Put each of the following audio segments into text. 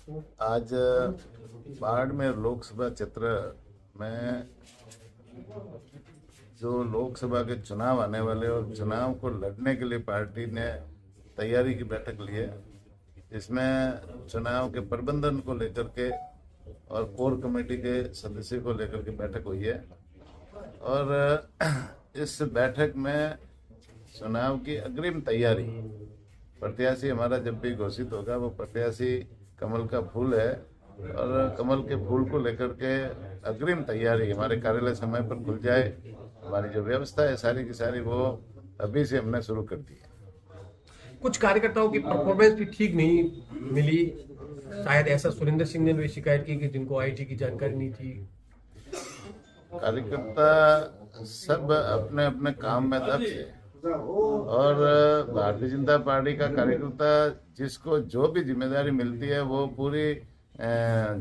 आज बाड़मेर लोकसभा क्षेत्र में जो लोकसभा के चुनाव आने वाले और चुनाव को लड़ने के लिए पार्टी ने तैयारी की बैठक ली है। इसमें चुनाव के प्रबंधन को लेकर के और कोर कमेटी के सदस्य को लेकर के बैठक हुई है और इस बैठक में चुनाव की अग्रिम तैयारी, प्रत्याशी हमारा जब भी घोषित होगा वो प्रत्याशी कमल का फूल है और कमल के फूल को लेकर के अग्रिम तैयारी हमारे कार्यालय समय पर खुल जाए, हमारी जो व्यवस्था है सारी की सारी वो अभी से हमने शुरू कर दी है। कुछ कार्यकर्ताओं की परफॉर्मेंस भी ठीक नहीं मिली, शायद ऐसा सुरेंद्र सिंह ने भी शिकायत की कि जिनको आईटी की जानकारी नहीं थी। कार्यकर्ता सब अपने अपने काम में दक्ष है और भारतीय जनता पार्टी का कार्यकर्ता जिसको जो भी जिम्मेदारी मिलती है वो पूरी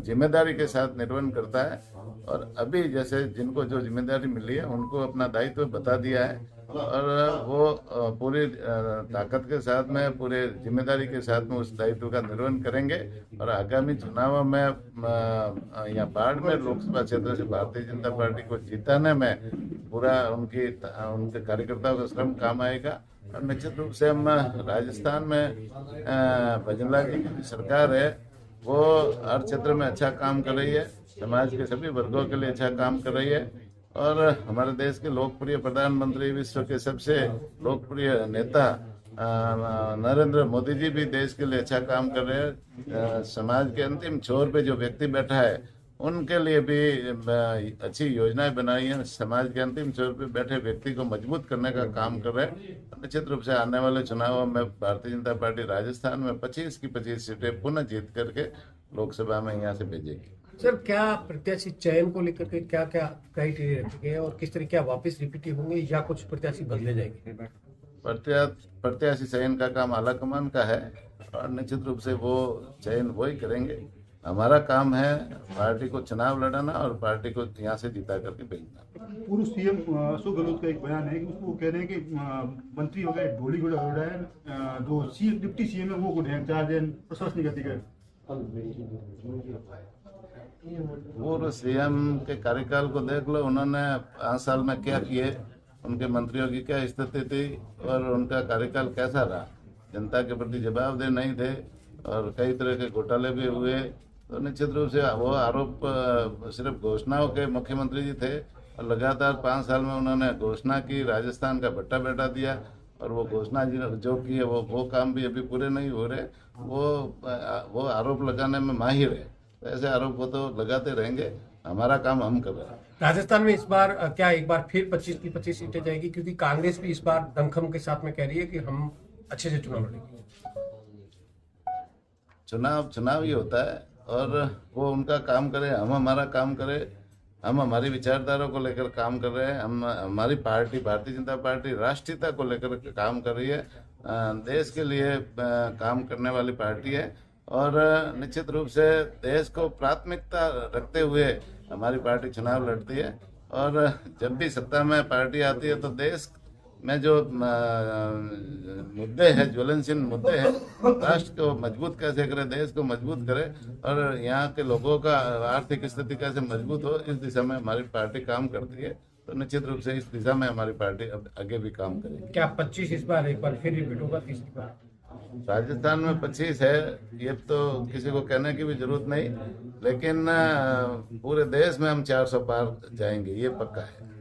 जिम्मेदारी के साथ निर्वहन करता है और अभी जैसे जिनको जो जिम्मेदारी मिली है उनको अपना दायित्व बता दिया है और वो पूरी ताकत के साथ में पूरे जिम्मेदारी के साथ में उस दायित्व का निर्वहन करेंगे और आगामी चुनाव में यहाँ बाड़मेर लोकसभा क्षेत्र से भारतीय जनता पार्टी को जिताने में पूरा उनके कार्यकर्ताओं का श्रम काम आएगा। और निश्चित रूप से हम राजस्थान में भजनलाल जी की सरकार है वो हर क्षेत्र में अच्छा काम कर रही है, समाज के सभी वर्गों के लिए अच्छा काम कर रही है और हमारे देश के लोकप्रिय प्रधानमंत्री, विश्व के सबसे लोकप्रिय नेता नरेंद्र मोदी जी भी देश के लिए अच्छा काम कर रहे हैं। समाज के अंतिम छोर पे जो व्यक्ति बैठा है उनके लिए भी अच्छी योजनाएं बनाई हैं। समाज के अंतिम छोर पे बैठे व्यक्ति को मजबूत करने का काम कर रहे हैं। निश्चित रूप से आने वाले चुनावों में भारतीय जनता पार्टी राजस्थान में 25 की 25 सीटें पुनः जीत करके लोकसभा में यहाँ से भेजेगी। सर, क्या प्रत्याशी चयन को लेकर के क्या क्या क्राइटेरिया रखे गए और किस तरह क्या वापस रिपीट होंगे या कुछ प्रत्याशी बदले जाएंगे? प्रत्याशी चयन का काम आला कमान का है और निश्चित रूप से वो चयन वही करेंगे। हमारा काम है पार्टी को चुनाव लड़ाना और पार्टी को यहाँ से जिता करके भेजना। पूर्व सीएम अशोक गहलोत का एक बयान है कि उसको कह रहे हैं कि मंत्री वगैरह ढोली घोड़ा हो रहा है, जो डिप्टी सीएम है वो इंचार्ज है प्रशासनिक अधिकारी। पूर्व सीएम के कार्यकाल को देख लो, उन्होंने 5 साल में क्या किए, उनके मंत्रियों की क्या स्थिति थी और उनका कार्यकाल कैसा रहा। जनता के प्रति जवाबदेह नहीं थे और कई तरह के घोटाले भी हुए। तो निश्चित रूप से वो आरोप सिर्फ घोषणाओं के मुख्यमंत्री जी थे और लगातार 5 साल में उन्होंने घोषणा की, राजस्थान का भट्टा बैठा दिया और वो घोषणा जो की है वो काम भी अभी पूरे नहीं हो रहे। वो आरोप लगाने में माहिर है, तो ऐसे आरोप वो तो लगाते रहेंगे। हमारा काम हम कर रहे हैं। राजस्थान में इस बार क्या एक बार फिर 25 की 25 सीटें जाएगी, क्योंकि कांग्रेस भी इस बार दमखम के साथ में कह रही है कि हम अच्छे से चुनाव लड़ेंगे। चुनाव ही होता है और वो उनका काम करे, हम हमारा काम करें। हम हमारी विचारधारा को लेकर काम कर रहे हैं। हम हमारी पार्टी भारतीय जनता पार्टी राष्ट्रीयता को लेकर काम कर रही है, देश के लिए काम करने वाली पार्टी है और निश्चित रूप से देश को प्राथमिकता रखते हुए हमारी पार्टी चुनाव लड़ती है। और जब भी सत्ता में पार्टी आती है तो देश में जो मुद्दे हैं, ज्वलनशील मुद्दे हैं, राष्ट्र को मजबूत कैसे करे, देश को मजबूत करे और यहाँ के लोगों का आर्थिक स्थिति कैसे मजबूत हो, इस दिशा में हमारी पार्टी काम करती है। तो निश्चित रूप से इस दिशा में हमारी पार्टी अब आगे भी काम करेगी। क्या 25 इस बार एक बार फिर रिपीट होगा, तीसरी बार? राजस्थान में 25 है, ये तो किसी को कहने की भी जरूरत नहीं, लेकिन पूरे देश में हम 400 पार जाएंगे, ये पक्का है।